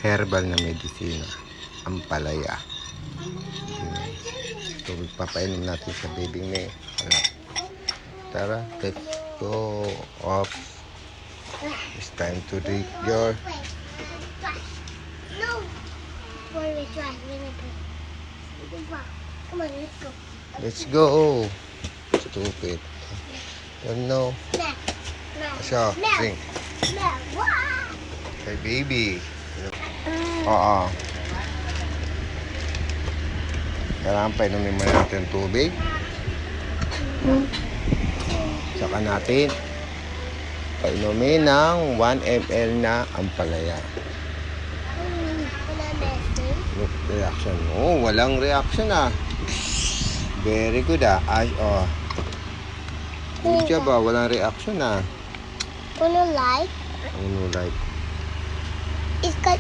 herbal na medisina, ampalaya. Ito, papainom natin sa baby ni anak. Tara, let's go off. It's time to drink your... No! Wait, try. Come on, let's go. Let's go. Stupid. Don't know. So, drink. Hey, baby. Oo. Kailangan painumin mo natin tubig. Saka natin painumin ng 1 ml na ampalaya. Look, reaction. Oh, walang reaction ah. Very good ah. Ay, oh. Good job ah. Walang reaction ah. Wanna like? Ano like? It's got